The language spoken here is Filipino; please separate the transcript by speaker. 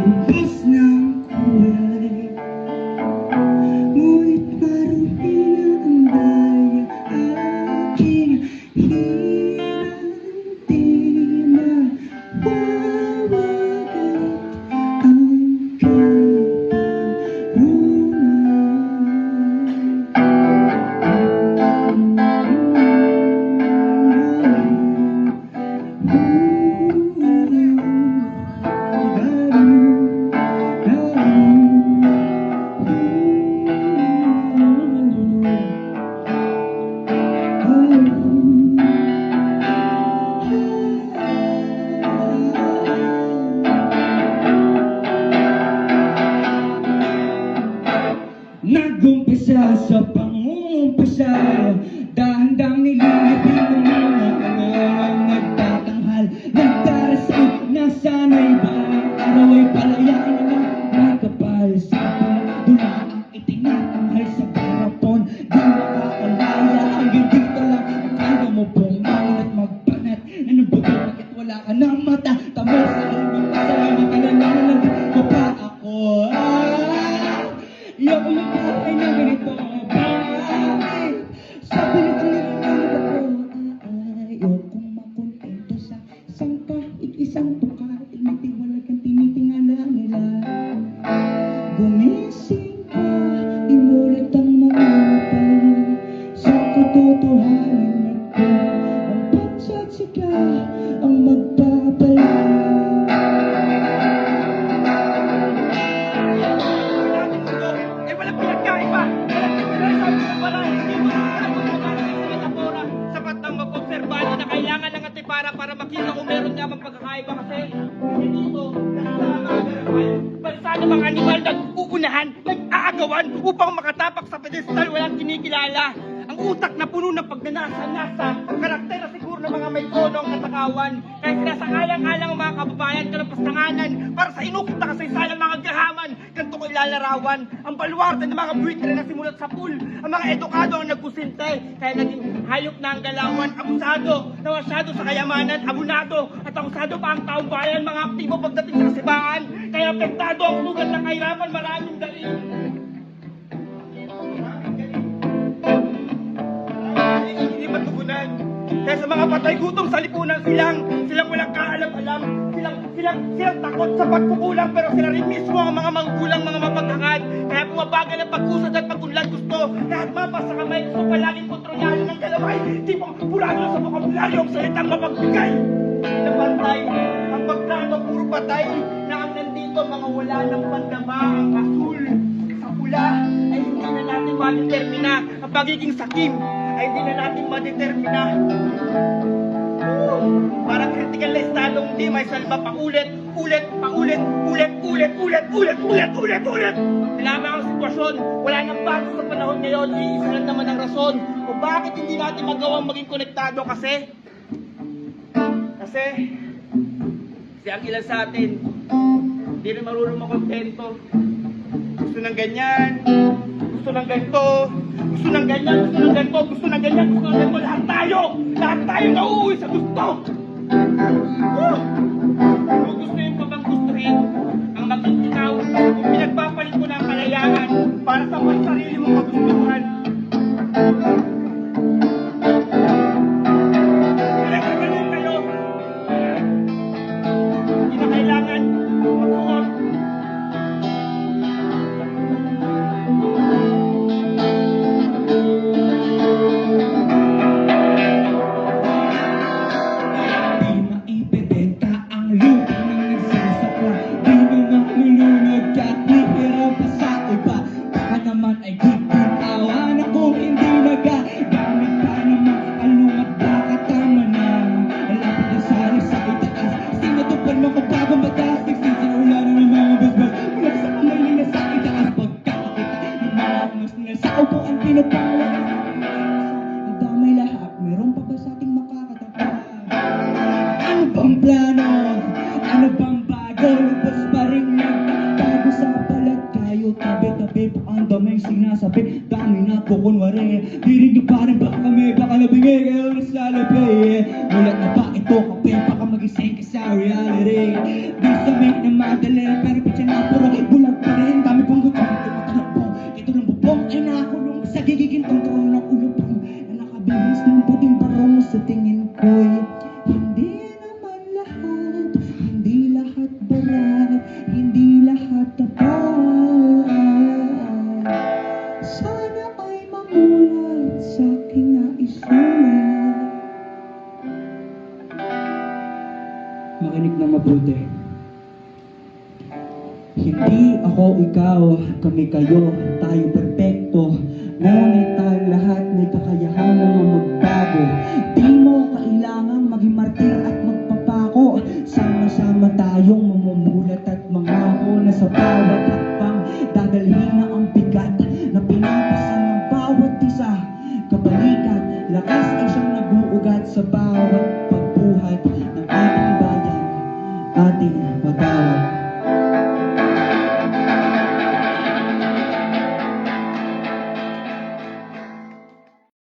Speaker 1: lubos ng kulay. Ngunit marumi na ang daya aking hirang di mawawagat ang nag-umpisa sa pangungumpisa, dahan-dang nililipin ng mga ang nagtatanghal. Nagdarasal na sana'y ba araw ay palayain na lang magkapal sa kapal. Dula ang itinatanghal sa karapon, di makakalaya hanggang dito lang. Kaya mo pong maunat magpanat na nabuto bakit wala ka ng mata. Tamo sa hindi pasalamat ka na lang nandito pa ako. Iyak mo ay na ganito. Bakit? Sabi ni Tira ayokong makontento sa isang kahit isang tuka. Tinitiwala kang tinitingala nila. Gumising ka, imulit ang mga mata sa katotohanan ko. Ang pagsatsika ang magpapala.
Speaker 2: Para makita kung meron nga bang pagkakaiba kasi dito, bansa ng mga animal nag-uunahan, nag-aagawan upang makatapak sa pedestal walang kinikilala. Ang utak na puno ng pagnanasa-nasa, karakter na siguro ng mga may konong katakawan. Kaya sinasangalang-alang ang mga kababayan kalapastanganan para sa inukit na kasaysayan ng mga gahaman. Ganito ko ilalarawan ang baluarte ng mga buwitre na simulat sa pool. Ang mga edukado ang nagkusinte, kaya naging hayop na ang galawan. Abusado, na masyado sa kayamanan, abunado. At abusado pa ang taong bayan, mga aktibo pagdating sa kasibahan. Kaya apektado ang sugat ng kahirapan, maraming daling. Hindi matugunan. Kaya sa mga patay gutom sa lipunan, silang walang kaalam-alam, silang takot sa pagkukulang, pero sila rin mismo ang mga manggulang, mga mapaghangad. Kaya bumabagal ang pag-usad at pag-unlad gusto. Lahat mapa sa kamay, gusto palaging kontrolado ng galaway. Tipong pulado sa bokabularyo ang salitang mapagbigay. Napantay, ang pagplano puro patay, na ang nandito mga wala ng pandama, ang asul. Sa pula ay hindi na natin madetermina. Ang pagiging sakim ay hindi na natin madetermina. Parang critical na estadong hindi may salba paulit. Lamang ang sitwasyon, wala nang bago sa panahon ngayon, iisa lang naman ang rason. O bakit hindi natin magawang maging konektado kasi ang ilan sa atin, hindi rin marunong makontento. Gusto ng ganyan, gusto ng ganito, gusto ng ganyan, gusto ng ganito, gusto ng ganyan, gusto ng ganito. Lahat tayo nauuwi sa gusto. Kung gusto yung pabang gustuhin, ang maging ikaw, kung pinagpapalit mo na ang kalayangan para sa sarili mong magustuhan. Pinagkagaling kayo. Hindi na kailangan magsuot. Ano bang bago? Lubos pa rin nagtago sa balat tayo. Tabi-tabi pa ang damay sinasabi. Dami na po kunwari. Dirig nyo pa rin baka kami. Baka nabingi kayo na salabi. Mulat na ba ito kape? Baka magising ka sa reality. Di sa make na madali. Pero pitya
Speaker 1: mabuti. Hindi ako ikaw, kami kayo, tayo pa